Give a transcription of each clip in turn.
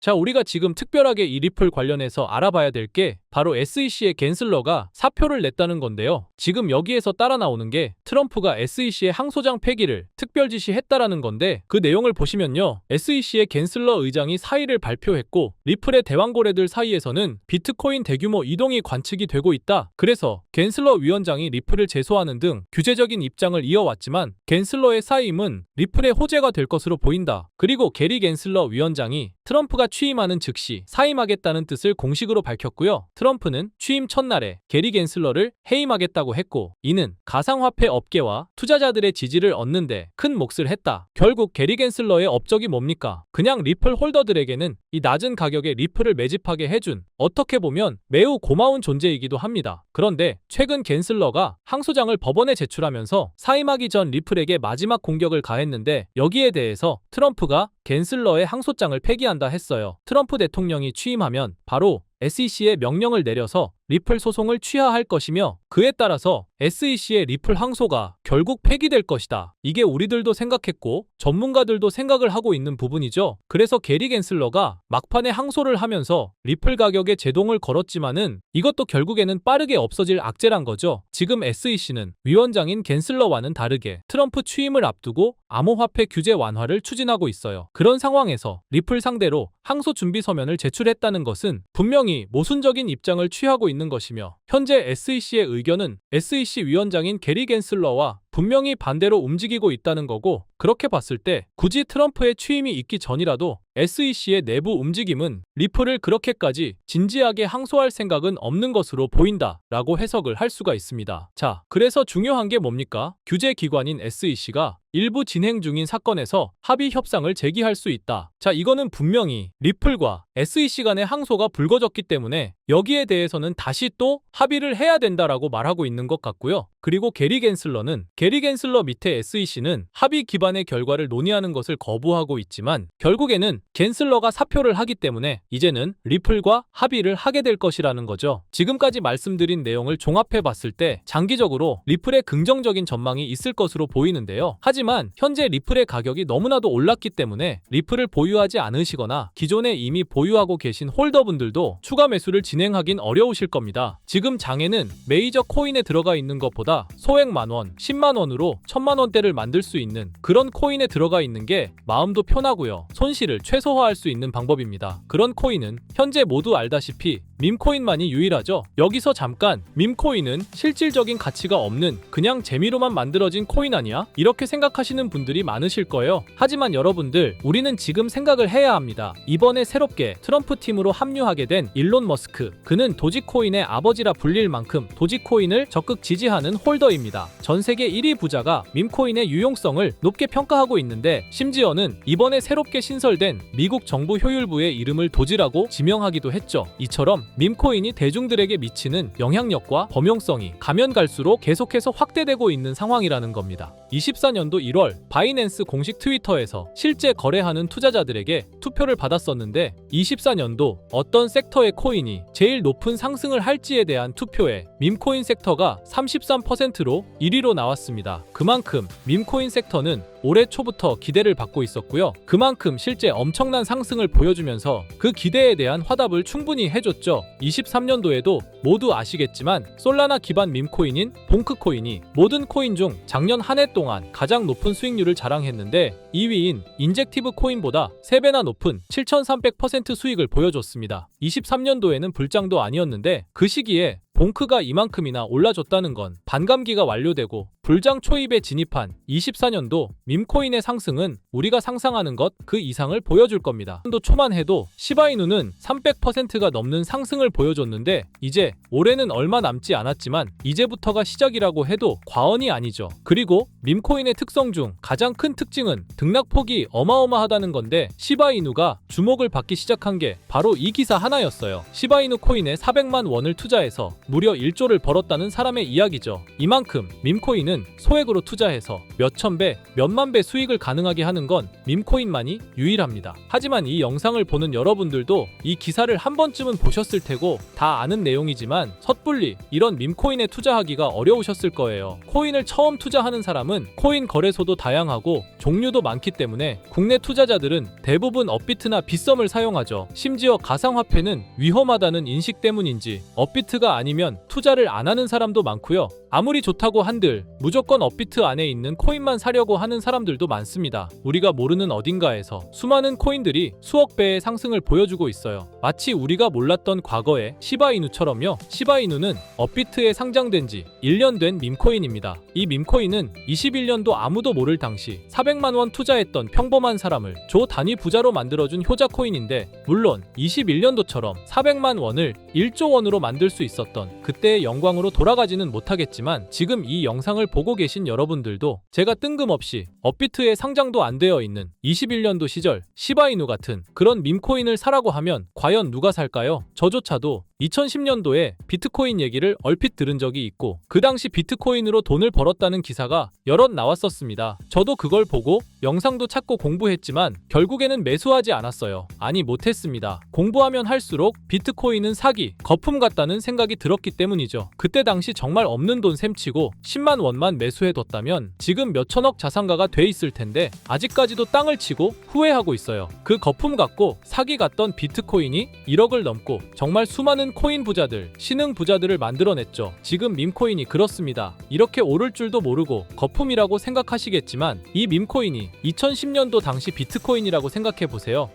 자, 우리가 지금 특별하게 이 리플 관련해서 알아봐야 될 게 바로 SEC의 갠슬러가 사표를 냈다는 건데요. 지금 여기에서 따라 나오는 게 트럼프가 SEC의 항소장 폐기를 특별 지시했다라는 건데, 그 내용을 보시면요. SEC의 갠슬러 의장이 사의를 발표했고, 리플의 대왕고래들 사이에서는 비트코인 대규모 이동이 관측이 되고 있다. 그래서 갠슬러 위원장이 리플을 제소하는 등 규제적인 입장을 이어왔지만, 갠슬러의 사임은 리플의 호재가 될 것으로 보인다. 그리고 게리 갠슬러 위원장이 트럼프가 취임하는 즉시 사임하겠다는 뜻을 공식으로 밝혔고요. 트럼프는 취임 첫날에 게리 갠슬러를 해임하겠다고 했고, 이는 가상화폐 업계와 투자자들의 지지를 얻는데 큰 몫을 했다. 결국 게리 갠슬러의 업적이 뭡니까? 그냥 리플 홀더들에게는 이 낮은 가격에 리플을 매집하게 해준, 어떻게 보면 매우 고마운 존재이기도 합니다. 그런데 최근 갠슬러가 항소장을 법원에 제출하면서 사임하기 전 리플에게 마지막 공격을 가했는데, 여기에 대해서 트럼프가 갠슬러의 항소장을 폐기한다 했어요. 트럼프 대통령이 취임하면 바로 SEC에 명령을 내려서 리플 소송을 취하할 것이며, 그에 따라서 SEC의 리플 항소가 결국 폐기될 것이다. 이게 우리들도 생각했고 전문가들도 생각을 하고 있는 부분이죠. 그래서 게리 갠슬러가 막판에 항소를 하면서 리플 가격에 제동을 걸었지만은 이것도 결국에는 빠르게 없어질 악재란 거죠. 지금 SEC는 위원장인 갠슬러와는 다르게 트럼프 취임을 앞두고 암호화폐 규제 완화를 추진하고 있어요. 그런 상황에서 리플 상대로 항소 준비 서면을 제출했다는 것은 분명히 모순적인 입장을 취하고 있는 것이며, 현재 SEC의 의견은 SEC 위원장인 게리 갠슬러와 분명히 반대로 움직이고 있다는 거고, 그렇게 봤을 때 굳이 트럼프의 취임이 있기 전이라도 SEC의 내부 움직임은 리플을 그렇게까지 진지하게 항소할 생각은 없는 것으로 보인다 라고 해석을 할 수가 있습니다. 자, 그래서 중요한 게 뭡니까? 규제기관인 SEC가 일부 진행 중인 사건에서 합의 협상을 제기할 수 있다. 자, 이거는 분명히 리플과 SEC 간의 항소가 불거졌기 때문에 여기에 대해서는 다시 또 합의를 해야 된다라고 말하고 있는 것 같고요. 그리고 게리 갠슬러 밑에 SEC는 합의 기반의 결과를 논의하는 것을 거부하고 있지만, 결국에는 갠슬러가 사표를 하기 때문에 이제는 리플과 합의를 하게 될 것이라는 거죠. 지금까지 말씀드린 내용을 종합해 봤을 때 장기적으로 리플의 긍정적인 전망이 있을 것으로 보이는데요. 하지만 현재 리플의 가격이 너무나도 올랐기 때문에 리플을 보유하지 않으시거나 기존에 이미 보유하고 계신 홀더분들도 추가 매수를 진행하긴 어려우실 겁니다. 지금 장에는 메이저 코인에 들어가 있는 것보다 소액 만원, 10만원으로 1000만원대를 만들 수 있는 그런 코인에 들어가 있는 게 마음도 편하고요. 손실을 최소화할 수 있는 방법입니다. 그런 코인은 현재 모두 알다시피 밈코인만이 유일하죠. 여기서 잠깐, 밈코인은 실질적인 가치가 없는 그냥 재미로만 만들어진 코인 아니야? 이렇게 생각하시는 분들이 많으실 거예요. 하지만 여러분들, 우리는 지금 생각을 해야 합니다. 이번에 새롭게 트럼프 팀으로 합류하게 된 일론 머스크, 그는 도지코인의 아버지라 불릴 만큼 도지코인을 적극 지지하는 홀더입니다. 전 세계 1위 부자가 밈코인의 유용성을 높게 평가하고 있는데, 심지어는 이번에 새롭게 신설된 미국 정부 효율부의 이름을 도지라고 지명하기도 했죠. 이처럼 밈코인이 대중들에게 미치는 영향력과 범용성이 가면 갈수록 계속해서 확대되고 있는 상황이라는 겁니다. 24년도 1월 바이낸스 공식 트위터에서 실제 거래하는 투자자들에게 투표를 받았었는데, 24년도 어떤 섹터의 코인이 제일 높은 상승을 할지에 대한 투표에 밈코인 섹터가 33%로 1위로 나왔습니다. 그만큼 밈코인 섹터는 올해 초부터 기대를 받고 있었고요. 그만큼 실제 엄청난 상승을 보여주면서 그 기대에 대한 화답을 충분히 해줬죠. 23년도에도 모두 아시겠지만 솔라나 기반 밈코인인 봉크코인이 모든 코인 중 작년 한 해 동안 가장 높은 수익률을 자랑했는데, 2위인 인젝티브 코인보다 3배나 높은 7300% 수익을 보여줬습니다. 23년도에는 불장도 아니었는데 그 시기에 봉크가 이만큼이나 올라줬다는 건 반감기가 완료되고 불장 초입에 진입한 24년도 밈코인의 상승은 우리가 상상하는 것 그 이상을 보여줄 겁니다. 또 초만 해도 시바이누는 300%가 넘는 상승을 보여줬는데, 이제 올해는 얼마 남지 않았지만 이제부터가 시작이라고 해도 과언이 아니죠. 그리고 밈코인의 특성 중 가장 큰 특징은 등락폭이 어마어마하다는 건데, 시바이누가 주목을 받기 시작한 게 바로 이 기사 하나였어요. 시바이누 코인에 400만 원을 투자해서 무려 1조를 벌었다는 사람의 이야기죠. 이만큼 밈코인은 소액으로 투자해서 몇천 배, 몇만 배 수익을 가능하게 하는 건 밈코인만이 유일합니다. 하지만 이 영상을 보는 여러분들도 이 기사를 한 번쯤은 보셨을 테고 다 아는 내용이지만 섣불리 이런 밈코인에 투자하기가 어려우셨을 거예요. 코인을 처음 투자하는 사람은 코인 거래소도 다양하고 종류도 많기 때문에 국내 투자자들은 대부분 업비트나 빗썸을 사용하죠. 심지어 가상화폐는 위험하다는 인식 때문인지 업비트가 아니면 투자를 안 하는 사람도 많고요. 아무리 좋다고 한들 무조건 업비트 안에 있는 코인만 사려고 하는 사람들도 많습니다. 우리가 모르는 어딘가에서 수많은 코인들이 수억 배의 상승을 보여주고 있어요. 마치 우리가 몰랐던 과거의 시바이누처럼요. 시바이누는 업비트에 상장된 지 1년 된 밈코인입니다. 이 밈코인은 21년도 아무도 모를 당시 400만 원 투자했던 평범한 사람을 조 단위 부자로 만들어준 효자 코인인데, 물론 21년도처럼 400만 원을 1조 원으로 만들 수 있었던 그때의 영광으로 돌아가지는 못하겠지만, 지금 이 영상을 보고 계신 여러분들도 제가 뜬금없이 업비트에 상장도 안 되어 있는 21년도 시절 시바이누 같은 그런 밈코인을 사라고 하면 과연 누가 살까요? 저조차도 2010년도에 비트코인 얘기를 얼핏 들은 적이 있고 그 당시 비트코인으로 돈을 벌었다는 기사가 여럿 나왔었습니다. 저도 그걸 보고 영상도 찾고 공부했지만 결국에는 매수하지 않았어요. 아니, 못했습니다. 공부하면 할수록 비트코인은 사기, 거품 같다는 생각이 들었기 때문이죠. 그때 당시 정말 없는 돈 셈치고 10만 원만 매수해뒀다면 지금 몇천억 자산가가 돼 있을 텐데 아직까지도 땅을 치고 후회하고 있어요. 그 거품 같고 사기 같던 비트코인이 1억을 넘고 정말 수많은 코인 부자들, 신흥 부자들을 만들어냈죠. 지금 밈코인이 그렇습니다. 이렇게 오를 줄도 모르고 거품이라고 생각하시겠지만 이 밈코인이 2010년도 당시 비트코인이라고 생각해보세요.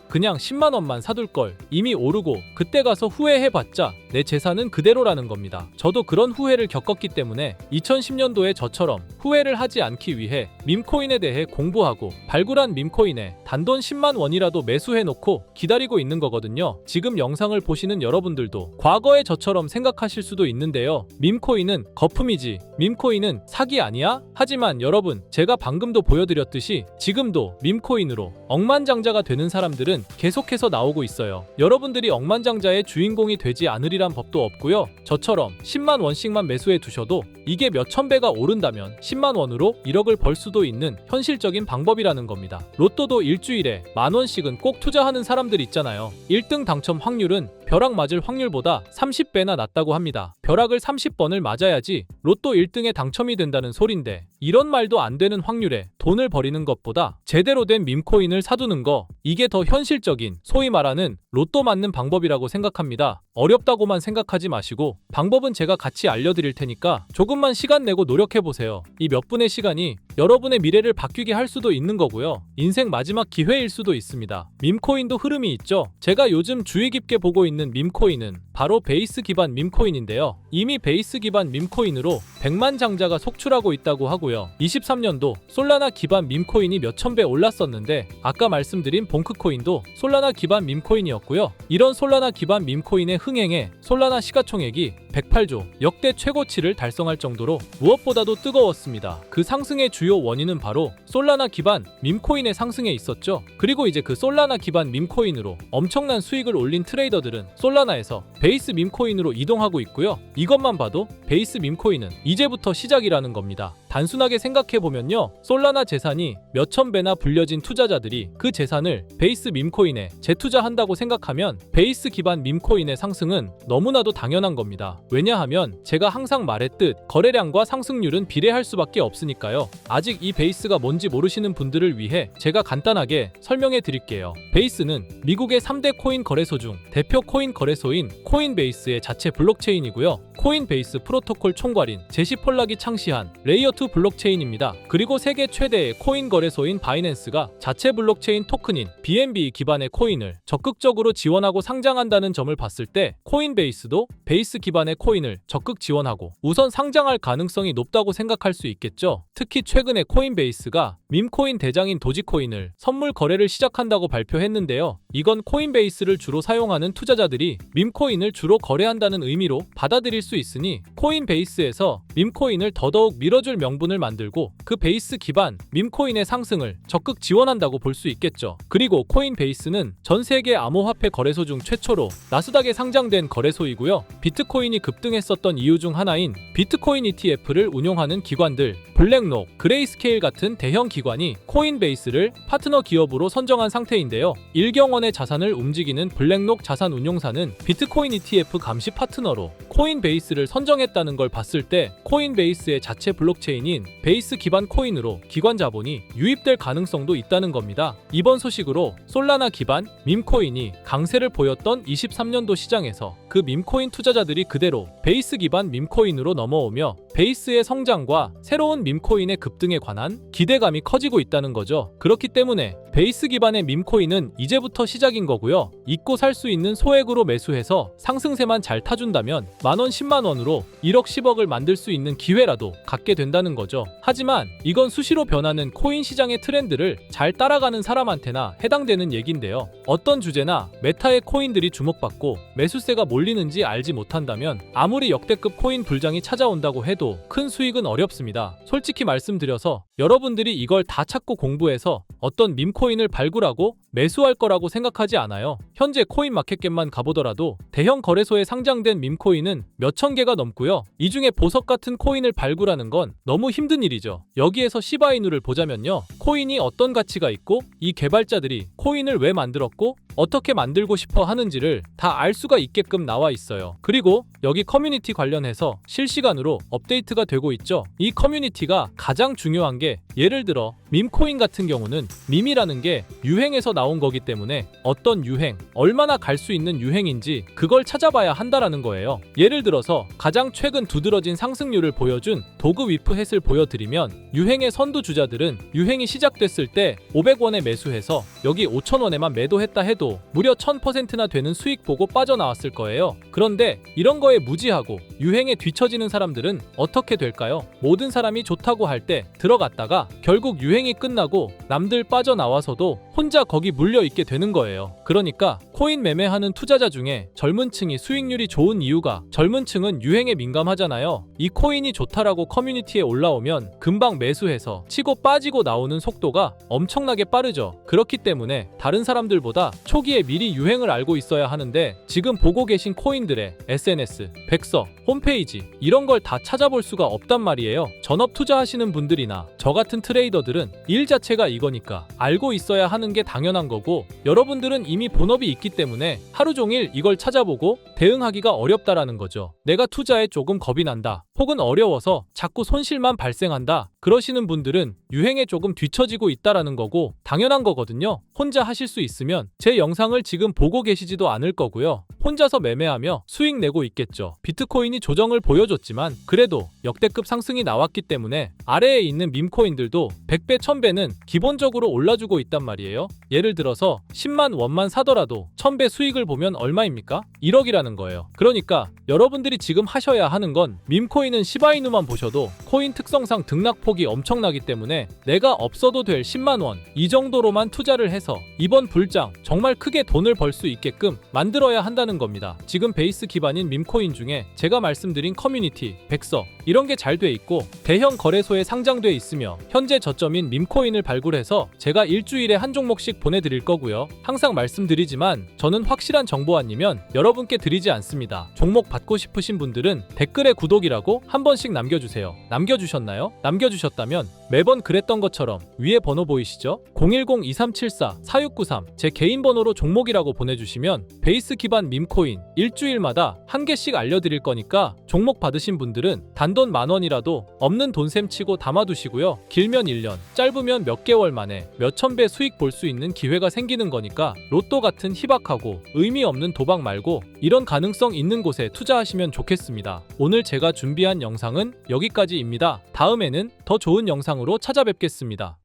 그냥 10만 원만 사둘 걸. 이미 오르고 그때 가서 후회해봤자 내 재산은 그대로라는 겁니다. 저도 그런 후회를 겪었기 때문에 2010년도에 저처럼 후회를 하지 않기 위해 밈코인에 대해 공부하고 발굴한 밈코인에 단돈 10만 원이라도 매수해놓고 기다리고 있는 거거든요. 지금 영상을 보시는 여러분들도 과거의 저처럼 생각하실 수도 있는데요. 밈코인은 거품이지, 밈코인은 사기 아니야? 하지만 여러분, 제가 방금도 보여드렸듯이 지금도 밈코인으로 억만장자가 되는 사람들은 계속해서 나오고 있어요. 여러분들이 억만장자의 주인공이 되지 않으리란 법도 없고요. 저처럼 10만 원씩만 매수해 두셔도 이게 몇천 배가 오른다면 10만 원으로 1억을 벌 수도 있는 현실적인 방법이라는 겁니다. 로또도 일주일에 만 원씩은 꼭 투자하는 사람들 있잖아요. 1등 당첨 확률은 벼락 맞을 확률보다 30배나 낮다고 합니다. 벼락을 30번을 맞아야지 로또 1등에 당첨이 된다는 소린데, 이런 말도 안 되는 확률에 돈을 버리는 것보다 제대로 된 밈코인을 사두는 거, 이게 더 현실적인, 소위 말하는 로또 맞는 방법이라고 생각합니다. 어렵다고만 생각하지 마시고 방법은 제가 같이 알려드릴 테니까 조금만 시간 내고 노력해보세요. 이 몇 분의 시간이 여러분의 미래를 바뀌게 할 수도 있는 거고요. 인생 마지막 기회일 수도 있습니다. 밈코인도 흐름이 있죠. 제가 요즘 주의 깊게 보고 있는 밈코인은 바로 베이스 기반 밈코인인데요. 이미 베이스 기반 밈코인으로 100만 장자가 속출하고 있다고 하고요. 23년도 솔라나 기반 밈코인이 몇천 배 올랐었는데 아까 말씀드린 봉크코인도 솔라나 기반 밈코인이었고요. 이런 솔라나 기반 밈코인의 흥행에 솔라나 시가총액이 108조, 역대 최고치를 달성할 정도로 무엇보다도 뜨거웠습니다. 그 상승의 주요 원인은 바로 솔라나 기반 밈코인의 상승에 있었죠. 그리고 이제 그 솔라나 기반 밈코인으로 엄청난 수익을 올린 트레이더들은 솔라나에서 베이스 밈코인으로 이동하고 있고요. 이것만 봐도 베이스 밈코인은 이제부터 시작이라는 겁니다. 단순하게 생각해보면요, 솔라나 재산이 몇천 배나 불려진 투자자들이 그 재산을 베이스 밈코인에 재투자한다고 생각하면 베이스 기반 밈코인의 상승은 너무나도 당연한 겁니다. 왜냐하면 제가 항상 말했듯 거래량과 상승률은 비례할 수밖에 없으니까요. 아직 이 베이스가 뭔지 모르시는 분들을 위해 제가 간단하게 설명해 드릴게요. 베이스는 미국의 3대 코인 거래소 중 대표 코인 거래소인 코인베이스의 자체 블록체인이고요. 코인베이스 프로토콜 총괄인 제시 폴락이 창시한 레이어2 블록체인입니다. 그리고 세계 최대의 코인 거래소인 바이낸스가 자체 블록체인 토큰인 BNB 기반의 코인을 적극적으로 지원하고 상장한다는 점을 봤을 때 코인베이스도 베이스 기반의 코인을 적극 지원하고 우선 상장할 가능성이 높다고 생각할 수 있겠죠. 특히 최근에 코인베이스가 밈코인 대장인 도지코인을 선물 거래를 시작한다고 발표했는데요. 이건 코인베이스를 주로 사용하는 투자자들이 밈코인을 주로 거래한다는 의미로 받아들일 수 있으니 코인베이스에서 밈코인을 더더욱 밀어줄 명분을 만들고 그 베이스 기반 밈코인의 상승을 적극 지원한다고 볼 수 있겠죠. 그리고 코인베이스는 전 세계 암호화폐 거래소 중 최초로 나스닥에 상장된 거래소이고요. 비트코인이 급등했었던 이유 중 하나인 비트코인 ETF를 운용하는 기관들, 블랙록, 그레이스케일 같은 대형 기관이 코인베이스를 파트너 기업으로 선정한 상태인데요. 1경 원의 자산을 움직이는 블랙록 자산운용사는 비트코인 ETF 감시 파트너로 코인베이스를 선정했다는 걸 봤을 때 코인베이스의 자체 블록체인인 베이스 기반 코인으로 기관 자본이 유입될 가능성도 있다는 겁니다. 이번 소식으로 솔라나 기반 밈코인이 강세를 보였던 23년도 시장에서 그 밈코인 투자자들이 그대로 베이스 기반 밈코인으로 넘어오며 베이스의 성장과 새로운 밈코인의 급등에 관한 기대감이 커지고 있다는 거죠. 그렇기 때문에 베이스 기반의 밈코인은 이제부터 시작인 거고요. 잊고 살 수 있는 소액으로 매수해서 상승세만 잘 타준다면 만원 10만원으로 1억 10억을 만들 수 있는 기회라도 갖게 된다는 거죠. 하지만 이건 수시로 변하는 코인 시장의 트렌드를 잘 따라가는 사람한테나 해당되는 얘긴데요. 어떤 주제나 메타의 코인들이 주목받고 매수세가 몰리는지 알지 못한다면 아무리 역대급 코인 불장이 찾아온다고 해도 큰 수익은 어렵습니다. 솔직히 말씀드려서 여러분들이 이걸 다 찾고 공부해서 어떤 밈코인을 발굴하고 매수할 거라고 생각하지 않아요. 현재 코인마켓캡만 가보더라도 대형 거래소에 상장된 밈코인은 몇천 개가 넘고요. 이 중에 보석 같은 코인을 발굴하는 건 너무 힘든 일이죠. 여기에서 시바이누를 보자면요. 코인이 어떤 가치가 있고 이 개발자들이 코인을 왜 만들었고 어떻게 만들고 싶어 하는지를 다 알 수가 있게끔 나와 있어요. 그리고 여기 커뮤니티 관련해서 실시간으로 업데이트가 되고 있죠. 이 커뮤니티가 가장 중요한 게 예를 들어 밈코인 같은 경우는 밈이라는 게 유행에서 나온 거기 때문에 어떤 유행, 얼마나 갈 수 있는 유행인지 그걸 찾아봐야 한다라는 거예요. 예를 들어서 가장 최근 두드러진 상승률을 보여준 도그 위프햇을 보여드리면 유행의 선두주자들은 유행이 시작됐을 때 500원에 매수해서 여기 5,000원에만 매도했다 해도 무려 1000%나 되는 수익 보고 빠져나왔을 거예요. 그런데 이런 거에 무지하고 유행에 뒤처지는 사람들은 어떻게 될까요? 모든 사람이 좋다고 할 때 들어갔다가 결국 유행이 끝나고 남들 빠져나와서도 혼자 거기 물려있게 되는 거예요. 그러니까 코인 매매하는 투자자 중에 젊은 층이 수익률이 좋은 이유가 젊은 층은 유행에 민감하잖아요. 이 코인이 좋다라고 커뮤니티에 올라오면 금방 매수해서 치고 빠지고 나오는 속도가 엄청나게 빠르죠. 그렇기 때문에 다른 사람들보다 초기에 미리 유행을 알고 있어야 하는데 지금 보고 계신 코인들의 SNS, 백서, 홈페이지 이런 걸 다 찾아볼 수가 없단 말이에요. 전업 투자하시는 분들이나 저 같은 트레이더들은 일 자체가 이거니까 알고 있어야 하는 게 당연한 거고 여러분들은 이미 본업이 있기 때문에 하루 종일 이걸 찾아보고 대응하기가 어렵다라는 거죠. 내가 투자에 조금 겁이 난다. 혹은 어려워서 자꾸 손실만 발생한다. 그러시는 분들은 유행에 조금 뒤처지고 있다라는 거고 당연한 거거든요. 혼자 하실 수 있으면 제 영상을 지금 보고 계시지도 않을 거고요. 혼자서 매매하며 수익 내고 있겠죠. 비트코인이 조정을 보여줬지만 그래도 역대급 상승이 나왔기 때문에 아래에 있는 밈코인들도 100배, 1000배는 기본적으로 올라주고 있단 말이에요. 예를 들어서 10만 원만 사더라도 1000배 수익을 보면 얼마입니까? 1억이라는 거예요. 그러니까 여러분들이 지금 하셔야 하는 건 밈코인은 시바이누만 보셔도 코인 특성상 등락폭이 엄청나기 때문에 내가 없어도 될 10만 원 이 정도로만 투자를 해서 이번 불장 정말 크게 돈을 벌 수 있게끔 만들어야 한다는 겁니다. 지금 베이스 기반인 밈코인 중에 제가 말씀드린 커뮤니티, 백서 이런 게 잘 돼 있고 대형 거래소에 상장돼 있으며 현재 저점인 밈코인을 발굴해서 제가 일주일에 한 종목씩 보내드릴 거고요. 항상 말씀드리지만 저는 확실한 정보 아니면 여러분께 드리지 않습니다. 종목 받고 싶으신 분들은 댓글에 구독이라고 한 번씩 남겨주세요. 남겨주셨나요? 남겨주셨다면 매번 그랬던 것처럼 위에 번호 보이시죠? 010-2374-4693 제 개인 번호로 종목이라고 보내주시면 베이스 기반 밈코인 일주일마다 한 개씩 알려드릴 거니까 종목 받으신 분들은 단돈 만원이라도 없는 돈셈 치고 담아두시고요. 길면 1년, 짧으면 몇 개월 만에 몇천 배 수익 볼 수 있는 기회가 생기는 거니까 로또 같은 희박하고 의미 없는 도박 말고 이런 가능성 있는 곳에 투자하시면 좋겠습니다. 오늘 제가 준비한 영상은 여기까지입니다. 다음에는 더 좋은 영상으로 찾아뵙겠습니다.